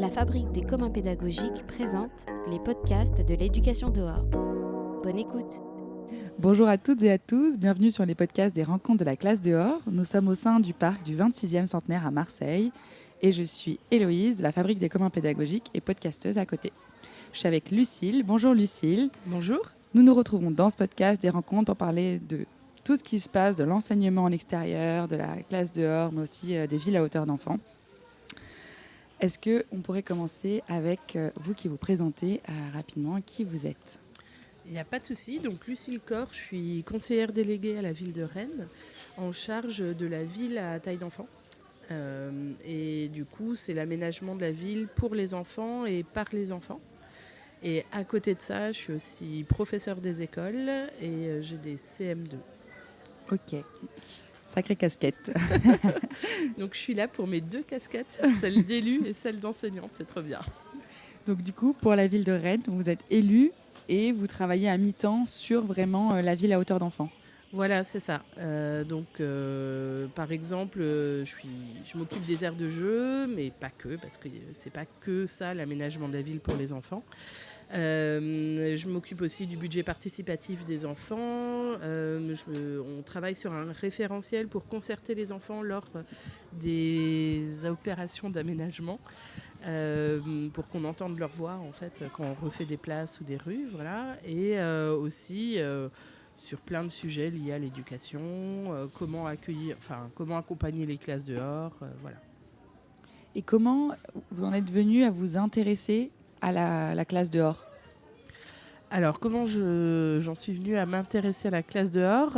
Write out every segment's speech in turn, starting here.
La Fabrique des communs pédagogiques présente les podcasts de l'éducation dehors. Bonne écoute. Bonjour à toutes et à tous, bienvenue sur les podcasts des rencontres de la classe dehors. Nous sommes au sein du parc du 26e centenaire à Marseille et je suis Héloïse de la Fabrique des communs pédagogiques et podcasteuse à côté. Je suis avec Lucille. Bonjour Lucille. Bonjour. Nous nous retrouvons dans ce podcast des rencontres pour parler de tout ce qui se passe, de l'enseignement en extérieur, de la classe dehors, mais aussi des villes à hauteur d'enfants. Est-ce qu'on pourrait commencer avec vous qui vous présentez rapidement qui vous êtes ? Il n'y a pas de souci. Donc, Lucille Corr, je suis conseillère déléguée à la ville de Rennes, en charge de la ville à taille d'enfant. Et du coup, c'est l'aménagement de la ville pour les enfants et par les enfants. Et à côté de ça, je suis aussi professeure des écoles et j'ai des CM2. Ok, sacrée casquette. Donc, je suis là pour mes deux casquettes, celle d'élue et celle d'enseignante. C'est trop bien. Donc du coup, pour la ville de Rennes, vous êtes élue et vous travaillez à mi-temps sur vraiment la ville à hauteur d'enfants. Voilà, c'est ça. Par exemple, je m'occupe des aires de jeu, mais pas que, parce que c'est pas que ça, l'aménagement de la ville pour les enfants. Je m'occupe aussi du budget participatif des enfants. On travaille sur un référentiel pour concerter les enfants lors des opérations d'aménagement. Pour qu'on entende leur voix en fait quand on refait des places ou des rues, voilà. Et aussi sur plein de sujets liés à l'éducation, comment accompagner les classes dehors, voilà. Et comment vous en êtes venu à vous intéresser à la classe dehors ? Alors, comment j'en suis venue à m'intéresser à la classe dehors ?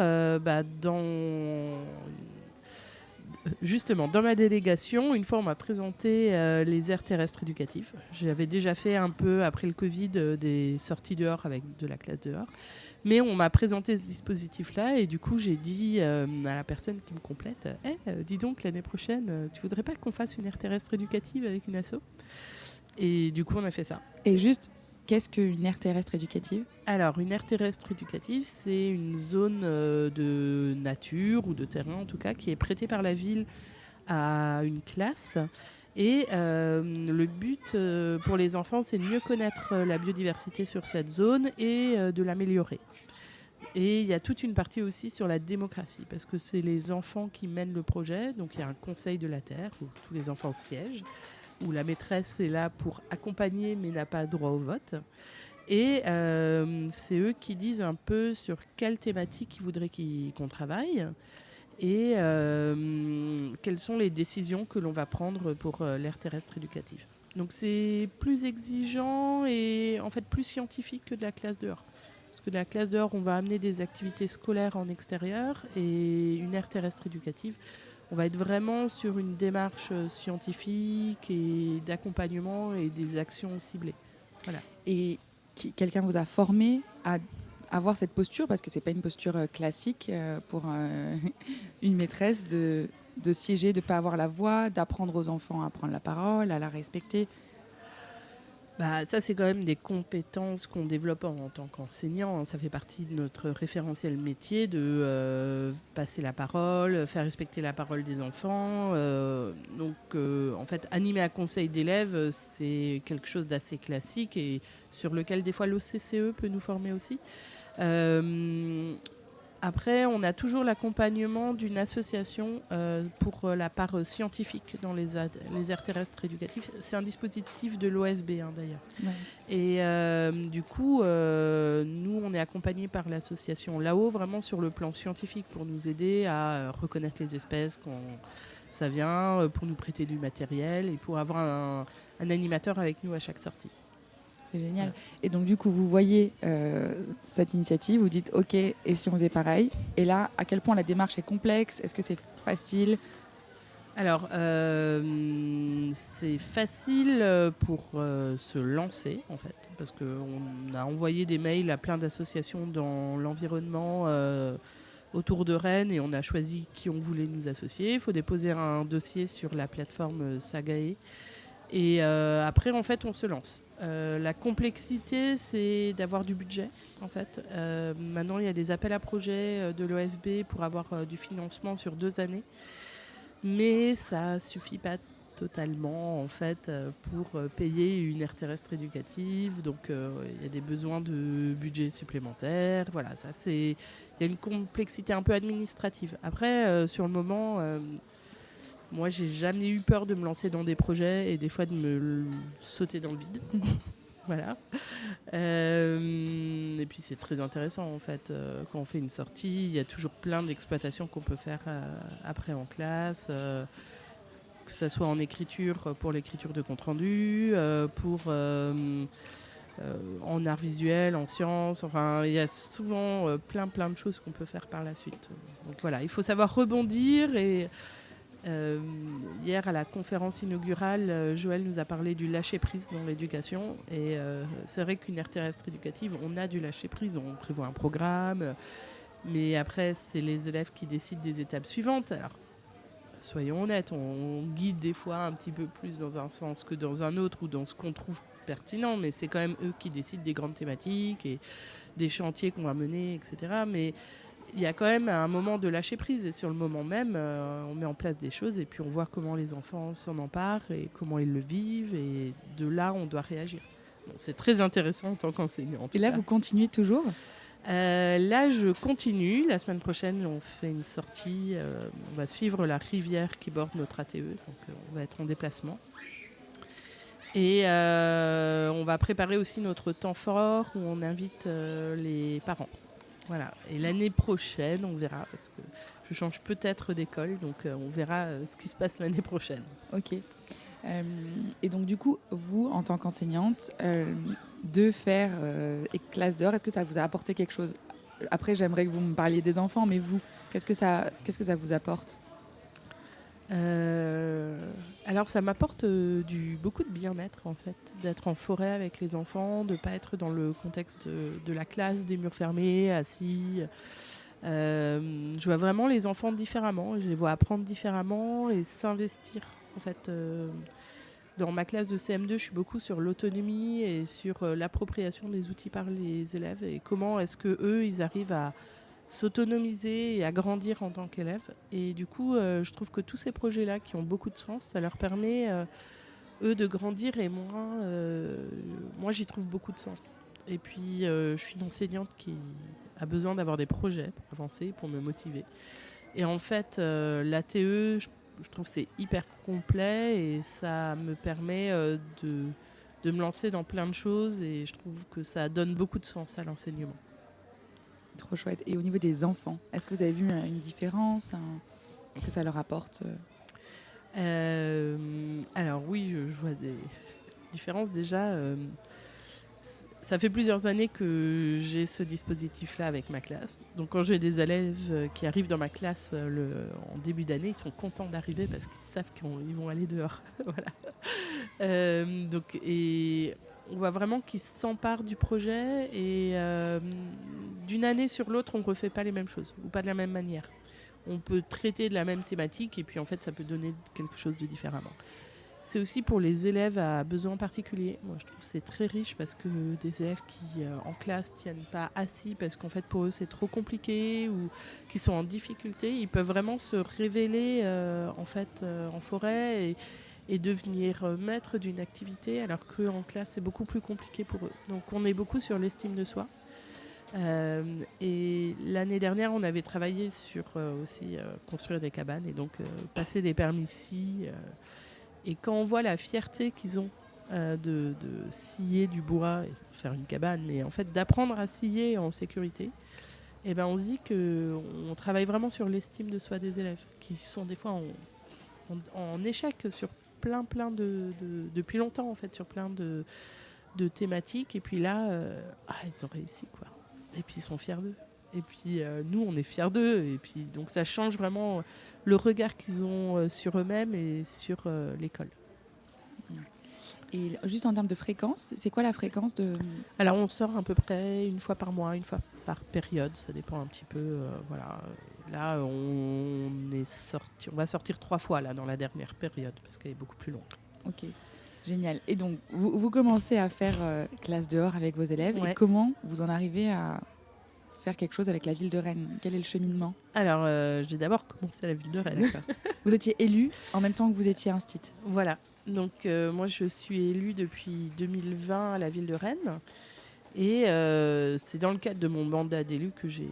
Justement, dans ma délégation, une fois on m'a présenté les aires terrestres éducatives. J'avais déjà fait un peu, après le Covid, des sorties dehors avec de la classe dehors. Mais on m'a présenté ce dispositif-là et du coup j'ai dit à la personne qui me complète « Dis donc, l'année prochaine, tu voudrais pas qu'on fasse une aire terrestre éducative avec une asso ?» Et du coup on a fait ça. Et juste, qu'est-ce qu'une aire terrestre éducative ? Alors, une aire terrestre éducative, c'est une zone de nature ou de terrain, en tout cas, qui est prêtée par la ville à une classe. Et le but pour les enfants, c'est de mieux connaître la biodiversité sur cette zone et de l'améliorer. Et il y a toute une partie aussi sur la démocratie, parce que c'est les enfants qui mènent le projet. Donc, il y a un conseil de la terre où tous les enfants siègent, où la maîtresse est là pour accompagner mais n'a pas droit au vote. Et c'est eux qui disent un peu sur quelle thématique ils voudraient qu'on travaille et quelles sont les décisions que l'on va prendre pour l'aire terrestre éducative. Donc c'est plus exigeant et en fait plus scientifique que de la classe dehors. Parce que de la classe dehors, on va amener des activités scolaires en extérieur et une aire terrestre éducative, on va être vraiment sur une démarche scientifique et d'accompagnement et des actions ciblées. Voilà. Et quelqu'un vous a formé à avoir cette posture, parce que c'est pas une posture classique pour une maîtresse de siéger, de pas avoir la voix, d'apprendre aux enfants à prendre la parole, à la respecter. Ça, c'est quand même des compétences qu'on développe en tant qu'enseignant. Ça fait partie de notre référentiel métier de passer la parole, faire respecter la parole des enfants. En fait, animer un conseil d'élèves, c'est quelque chose d'assez classique et sur lequel, des fois, l'OCCE peut nous former aussi. Après, on a toujours l'accompagnement d'une association pour la part scientifique dans les aires terrestres éducatives. C'est un dispositif de l'OFB d'ailleurs. Ouais, Et du coup, nous, on est accompagnés par l'association là-haut, vraiment sur le plan scientifique, pour nous aider à reconnaître les espèces quand ça vient, pour nous prêter du matériel et pour avoir un animateur avec nous à chaque sortie. C'est génial. Voilà. Et donc, du coup, vous voyez cette initiative, vous dites « Ok, et si on faisait pareil ?» Et là, à quel point la démarche est complexe ? Est-ce que c'est facile ? Alors, c'est facile pour se lancer, en fait, parce qu'on a envoyé des mails à plein d'associations dans l'environnement autour de Rennes et on a choisi qui on voulait nous associer. Il faut déposer un dossier sur la plateforme Sagae. Et après, en fait, on se lance. La complexité, c'est d'avoir du budget, en fait. Maintenant, il y a des appels à projets de l'OFB pour avoir du financement sur 2 années. Mais ça ne suffit pas totalement en fait pour payer une aire terrestre éducative. Donc il y a des besoins de budget supplémentaire. Voilà, ça c'est il y a une complexité un peu administrative. Après sur le moment moi j'ai jamais eu peur de me lancer dans des projets et des fois de sauter dans le vide. Voilà. Et puis c'est très intéressant en fait quand on fait une sortie, il y a toujours plein d'exploitations qu'on peut faire après en classe. Que ça soit en écriture pour l'écriture de compte rendu, en art visuel, en sciences. Enfin, il y a souvent plein de choses qu'on peut faire par la suite. Donc voilà, il faut savoir rebondir. Et hier à la conférence inaugurale, Joël nous a parlé du lâcher prise dans l'éducation. Et c'est vrai qu'une aire terrestre éducative, on a du lâcher prise, on prévoit un programme, mais après c'est les élèves qui décident des étapes suivantes. Alors soyons honnêtes, on guide des fois un petit peu plus dans un sens que dans un autre ou dans ce qu'on trouve pertinent, mais c'est quand même eux qui décident des grandes thématiques et des chantiers qu'on va mener, etc. Mais il y a quand même un moment de lâcher prise et sur le moment même, on met en place des choses et puis on voit comment les enfants s'en emparent et comment ils le vivent et de là, on doit réagir. Bon, c'est très intéressant en tant qu'enseignant. Et là, vous continuez toujours ? Là, je continue. La semaine prochaine, on fait une sortie. On va suivre la rivière qui borde notre ATE. Donc, on va être en déplacement. Et on va préparer aussi notre temps fort où on invite les parents. Voilà. Et l'année prochaine, on verra. Parce que je change peut-être d'école. Donc, on verra ce qui se passe l'année prochaine. Ok. Et donc, du coup, vous, en tant qu'enseignante, de faire classe dehors, est-ce que ça vous a apporté quelque chose ? Après, j'aimerais que vous me parliez des enfants, mais vous, qu'est-ce que ça vous apporte ? Alors, ça m'apporte beaucoup de bien-être, en fait, d'être en forêt avec les enfants, de ne pas être dans le contexte de la classe, des murs fermés, assis. Je vois vraiment les enfants différemment, je les vois apprendre différemment et s'investir, en fait. Dans ma classe de CM2, je suis beaucoup sur l'autonomie et sur l'appropriation des outils par les élèves et comment est-ce que eux, ils arrivent à s'autonomiser et à grandir en tant qu'élèves. Et du coup, je trouve que tous ces projets-là qui ont beaucoup de sens, ça leur permet, eux, de grandir et moi, j'y trouve beaucoup de sens. Et puis, je suis une enseignante qui a besoin d'avoir des projets pour avancer, pour me motiver. Et en fait, l'ATE, je trouve que c'est hyper complet et ça me permet de me lancer dans plein de choses et je trouve que ça donne beaucoup de sens à l'enseignement. Trop chouette. Et au niveau des enfants, est-ce que vous avez vu une différence Est-ce que ça leur apporte Alors oui, je vois des différences déjà. Ça fait plusieurs années que j'ai ce dispositif-là avec ma classe. Donc quand j'ai des élèves qui arrivent dans ma classe en début d'année, ils sont contents d'arriver parce qu'ils savent qu'ils vont aller dehors. Voilà. Et on voit vraiment qu'ils s'emparent du projet et d'une année sur l'autre, on ne refait pas les mêmes choses ou pas de la même manière. On peut traiter de la même thématique et puis en fait, ça peut donner quelque chose de différemment. C'est aussi pour les élèves à besoins particuliers. Moi, je trouve que c'est très riche parce que des élèves qui, en classe, ne tiennent pas assis parce qu'en fait, pour eux, c'est trop compliqué ou qui sont en difficulté, ils peuvent vraiment se révéler en forêt et devenir maître d'une activité alors qu'en classe, c'est beaucoup plus compliqué pour eux. Donc, on est beaucoup sur l'estime de soi. Et l'année dernière, on avait travaillé sur aussi construire des cabanes et donc passer des permis scie. Et quand on voit la fierté qu'ils ont de scier du bois et faire une cabane, mais en fait d'apprendre à scier en sécurité, eh ben on se dit qu'on travaille vraiment sur l'estime de soi des élèves, qui sont des fois en échec sur plein depuis longtemps en fait, sur plein de thématiques. Et puis là, ils ont réussi quoi. Et puis ils sont fiers d'eux. Et puis nous, on est fiers d'eux. Et puis donc ça change vraiment le regard qu'ils ont sur eux-mêmes et sur l'école. Et juste en termes de fréquence, c'est quoi la fréquence de... Alors on sort à peu près une fois par mois, une fois par période, ça dépend un petit peu. Voilà. Là, on va sortir 3 fois là, dans la dernière période parce qu'elle est beaucoup plus longue. Ok, génial. Et donc vous commencez à faire classe dehors avec vos élèves. Ouais. Et comment vous en arrivez à faire quelque chose avec la ville de Rennes? Quel est le cheminement? Alors, j'ai d'abord commencé à la ville de Rennes. Vous étiez élue en même temps que vous étiez instite. Voilà. Donc, moi, je suis élue depuis 2020 à la ville de Rennes. Et c'est dans le cadre de mon mandat d'élu que j'ai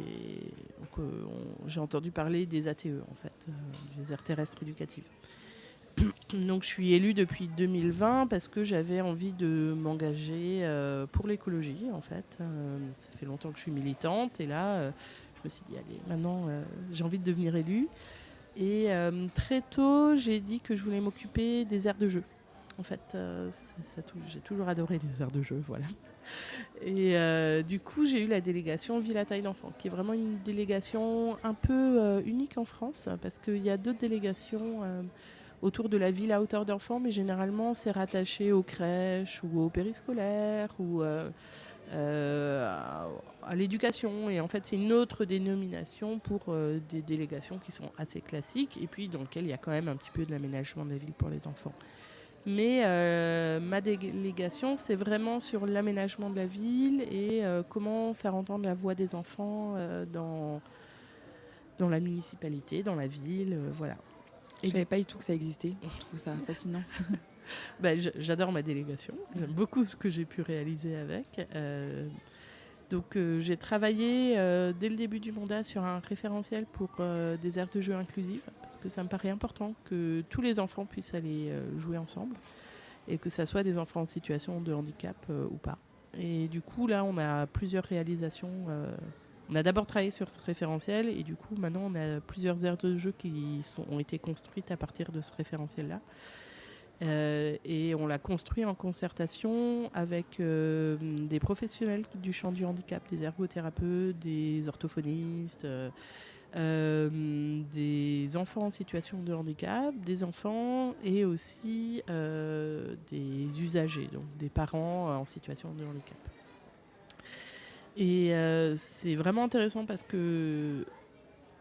entendu parler des ATE, en fait, des aires terrestres éducatives. Donc je suis élue depuis 2020 parce que j'avais envie de m'engager pour l'écologie, en fait. Ça fait longtemps que je suis militante et là, je me suis dit, allez, maintenant, j'ai envie de devenir élue. Et très tôt, j'ai dit que je voulais m'occuper des aires de jeu. En fait, j'ai toujours adoré les aires de jeu, voilà. Et du coup, j'ai eu la délégation Ville à taille d'enfant, qui est vraiment une délégation un peu unique en France, parce qu'il y a d'autres délégations autour de la ville à hauteur d'enfant, mais généralement, c'est rattaché aux crèches ou aux périscolaires ou à l'éducation. Et en fait, c'est une autre dénomination pour des délégations qui sont assez classiques et puis dans lesquelles il y a quand même un petit peu de l'aménagement de la ville pour les enfants. Mais ma délégation, c'est vraiment sur l'aménagement de la ville et comment faire entendre la voix des enfants dans la municipalité, dans la ville, voilà. Je ne savais pas du tout que ça existait. Je trouve ça fascinant. J'adore ma délégation. J'aime beaucoup ce que j'ai pu réaliser avec. Donc j'ai travaillé dès le début du mandat sur un référentiel pour des aires de jeu inclusives, parce que ça me paraît important que tous les enfants puissent aller jouer ensemble, et que ça soit des enfants en situation de handicap ou pas. Et du coup, là, on a plusieurs réalisations. On a d'abord travaillé sur ce référentiel, et du coup, maintenant, on a plusieurs aires de jeu qui ont été construites à partir de ce référentiel-là. Et on l'a construit en concertation avec des professionnels du champ du handicap, des ergothérapeutes, des orthophonistes, des enfants en situation de handicap, des enfants et aussi des usagers, donc des parents en situation de handicap. Et c'est vraiment intéressant parce que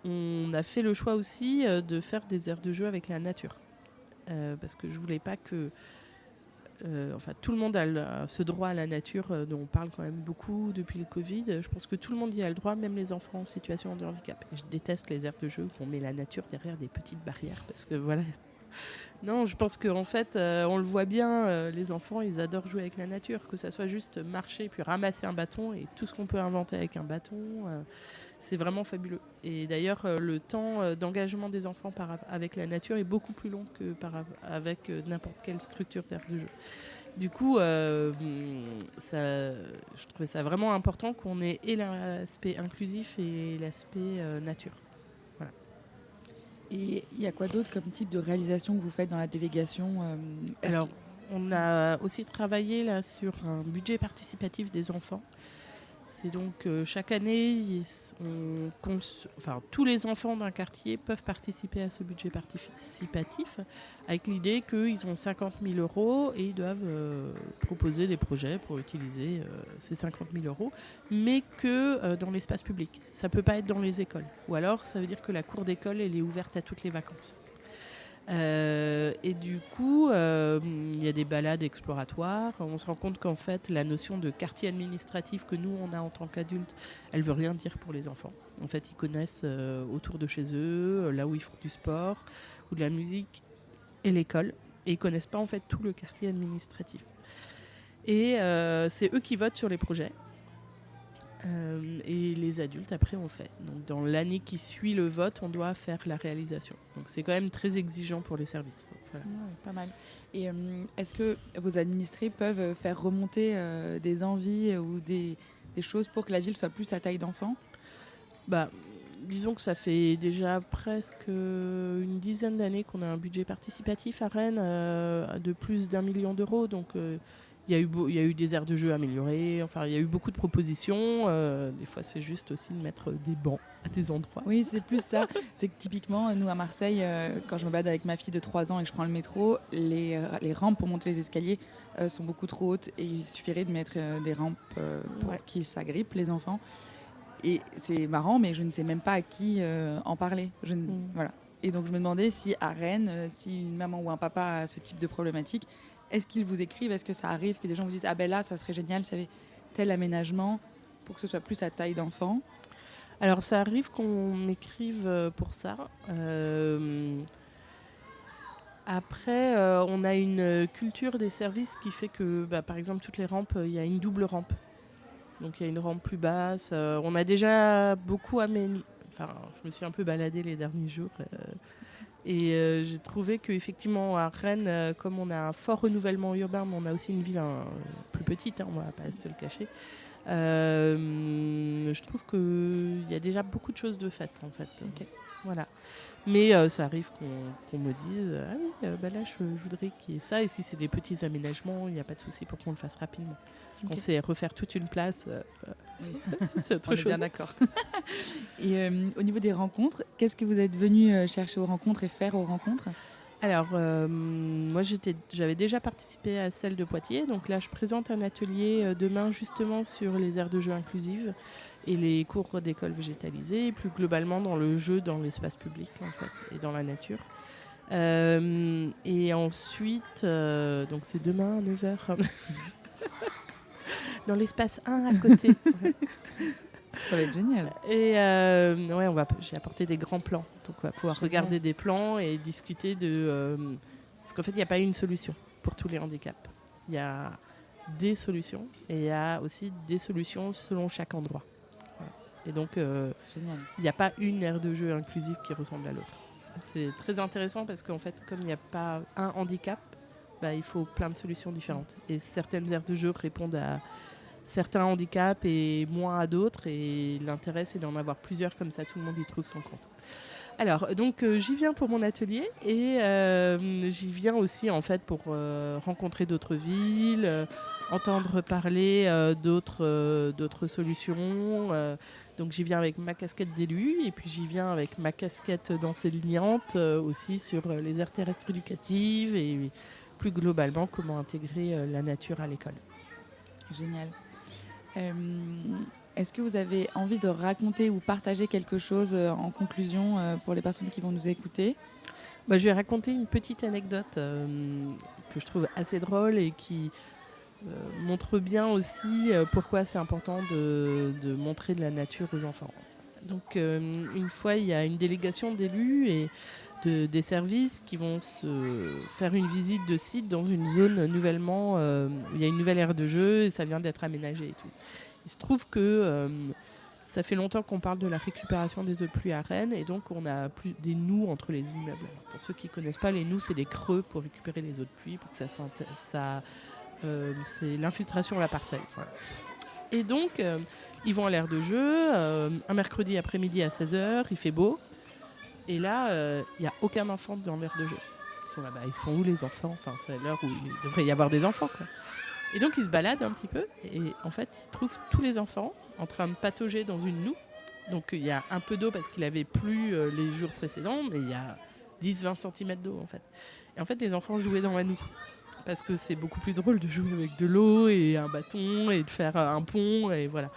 on a fait le choix aussi de faire des aires de jeu avec la nature. Parce que je voulais pas que tout le monde a ce droit à la nature dont on parle quand même beaucoup depuis le Covid. Je pense que tout le monde y a le droit, même les enfants en situation de handicap. Et je déteste les aires de jeu où on met la nature derrière des petites barrières parce que voilà. Non, je pense qu'en fait, on le voit bien, les enfants, ils adorent jouer avec la nature, que ça soit juste marcher puis ramasser un bâton et tout ce qu'on peut inventer avec un bâton. C'est vraiment fabuleux. Et d'ailleurs, le temps d'engagement des enfants avec la nature est beaucoup plus long que avec n'importe quelle structure d'aire de jeu. Du coup, je trouvais ça vraiment important qu'on ait et l'aspect inclusif et l'aspect nature. Voilà. Et il y a quoi d'autre comme type de réalisation que vous faites dans la délégation? Alors, on a aussi travaillé là, sur un budget participatif des enfants. C'est donc chaque année, tous les enfants d'un quartier peuvent participer à ce budget participatif avec l'idée qu'ils ont 50 000 € et ils doivent proposer des projets pour utiliser ces 50 000 €, mais que dans l'espace public. Ça ne peut pas être dans les écoles. Ou alors, ça veut dire que la cour d'école elle est ouverte à toutes les vacances. Et du coup, il y a des balades exploratoires. On se rend compte qu'en fait, la notion de quartier administratif que nous, on a en tant qu'adultes, elle ne veut rien dire pour les enfants. En fait, ils connaissent autour de chez eux, là où ils font du sport ou de la musique, et l'école. Et ils ne connaissent pas en fait tout le quartier administratif. Et c'est eux qui votent sur les projets. Et les adultes, après, on fait. Donc, dans l'année qui suit le vote, on doit faire la réalisation. Donc, c'est quand même très exigeant pour les services. Voilà. Ouais, pas mal. Et est-ce que vos administrés peuvent faire remonter des envies ou des choses pour que la ville soit plus à taille d'enfant? Disons que ça fait déjà presque une dizaine d'années qu'on a un budget participatif à Rennes de plus d'1 million d'euros. Donc, il y a eu des aires de jeu améliorées, enfin il y a eu beaucoup de propositions. Des fois c'est juste aussi de mettre des bancs à des endroits. Oui, c'est plus ça. C'est que typiquement, nous à Marseille, quand je me balade avec ma fille de 3 ans et que je prends le métro, les rampes pour monter les escaliers sont beaucoup trop hautes et il suffirait de mettre des rampes pour qu'ils s'agrippent, les enfants. Et c'est marrant, mais je ne sais même pas à qui en parler. Voilà. Et donc je me demandais si à Rennes, si une maman ou un papa a ce type de problématique, est-ce qu'ils vous écrivent? Est-ce que ça arrive que des gens vous disent « Ah ben là, ça serait génial, ça fait tel aménagement pour que ce soit plus à taille d'enfant ?» Alors, ça arrive qu'on m'écrive pour ça. Après, on a une culture des services qui fait que, par exemple, toutes les rampes, il y a une double rampe. Donc, il y a une rampe plus basse. On a déjà beaucoup amélioré. Enfin, je me suis un peu baladée les derniers jours. Et j'ai trouvé qu'effectivement, à Rennes, comme on a un fort renouvellement urbain, mais on a aussi une ville plus petite, on ne va pas se le cacher. Je trouve qu'il y a déjà beaucoup de choses de faites, en fait. Okay. Voilà. Mais ça arrive qu'on me dise « Ah oui, là, je voudrais qu'il y ait ça. » Et si c'est des petits aménagements, il n'y a pas de souci pour qu'on le fasse rapidement. Okay. On sait refaire toute une place, c'est autre chose. On est bien d'accord. Et au niveau des rencontres, qu'est-ce que vous êtes venu chercher aux rencontres et faire aux rencontres ? Alors, moi, j'avais déjà participé à celle de Poitiers. Donc là, je présente un atelier demain justement sur les aires de jeu inclusives et les cours d'école végétalisée, et plus globalement dans le jeu dans l'espace public en fait, et dans la nature. Et ensuite, donc c'est demain à 9h, dans l'espace 1 à côté. Ça va être génial. Et j'ai apporté des grands plans. Donc on va pouvoir regarder des plans et discuter de... parce qu'en fait, il n'y a pas une solution pour tous les handicaps. Il y a des solutions et il y a aussi des solutions selon chaque endroit. Voilà. Et donc, il n'y a pas une aire de jeu inclusive qui ressemble à l'autre. C'est très intéressant parce qu'en fait, comme il n'y a pas un handicap, il faut plein de solutions différentes. Et certaines aires de jeu répondent à certains handicaps et moins à d'autres, et l'intérêt c'est d'en avoir plusieurs, comme ça tout le monde y trouve son compte. Alors donc j'y viens pour mon atelier et j'y viens aussi en fait pour rencontrer d'autres villes, entendre parler d'autres solutions. Donc j'y viens avec ma casquette d'élu et puis j'y viens avec ma casquette d'enseignante aussi sur les aires terrestres éducatives et plus globalement comment intégrer la nature à l'école. Génial. Est-ce que vous avez envie de raconter ou partager quelque chose en conclusion pour les personnes qui vont nous écouter ? Je vais raconter une petite anecdote que je trouve assez drôle et qui montre bien aussi pourquoi c'est important de montrer de la nature aux enfants. Donc une fois, il y a une délégation d'élus et des services qui vont se faire une visite de site dans une zone nouvellement où il y a une nouvelle aire de jeu et ça vient d'être aménagé et tout. Il se trouve que ça fait longtemps qu'on parle de la récupération des eaux de pluie à Rennes et donc on a plus des noues entre les immeubles. Alors, pour ceux qui ne connaissent pas, les noues, c'est des creux pour récupérer les eaux de pluie, pour que c'est l'infiltration à la parcelle. Voilà. Et donc, ils vont à l'aire de jeu, un mercredi après-midi à 16h, il fait beau. Et là, il n'y a aucun enfant dans l'aire de jeu. Ils sont là-bas. Ils sont où les enfants ? Enfin, c'est l'heure où il devrait y avoir des enfants, quoi. Et donc, ils se baladent un petit peu. Et en fait, ils trouvent tous les enfants en train de patauger dans une noue. Donc, il y a un peu d'eau parce qu'il avait plu les jours précédents. Mais il y a 10-20 cm d'eau, en fait. Et en fait, les enfants jouaient dans la noue. Parce que c'est beaucoup plus drôle de jouer avec de l'eau et un bâton et de faire un pont. Et voilà.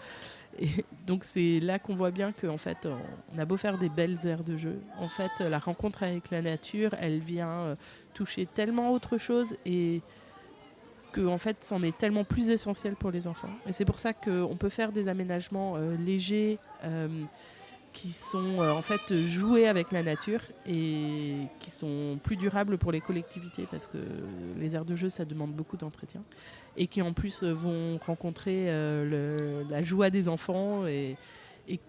Et donc c'est là qu'on voit bien qu'en fait, on a beau faire des belles aires de jeu, en fait, la rencontre avec la nature, elle vient toucher tellement autre chose et que en fait, c'en est tellement plus essentiel pour les enfants. Et c'est pour ça qu'on peut faire des aménagements légers qui sont en fait joués avec la nature et qui sont plus durables pour les collectivités parce que les aires de jeu, ça demande beaucoup d'entretien. Et qui en plus vont rencontrer la joie des enfants et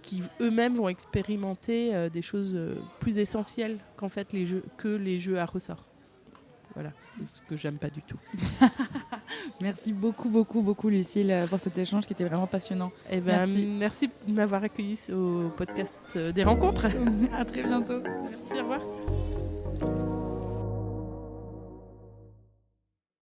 qui eux-mêmes vont expérimenter des choses plus essentielles qu'en fait les jeux à ressort. Voilà, c'est ce que j'aime pas du tout. Merci beaucoup Lucille pour cet échange qui était vraiment passionnant. Merci de m'avoir accueilli au podcast des rencontres. À très bientôt. Merci, au revoir.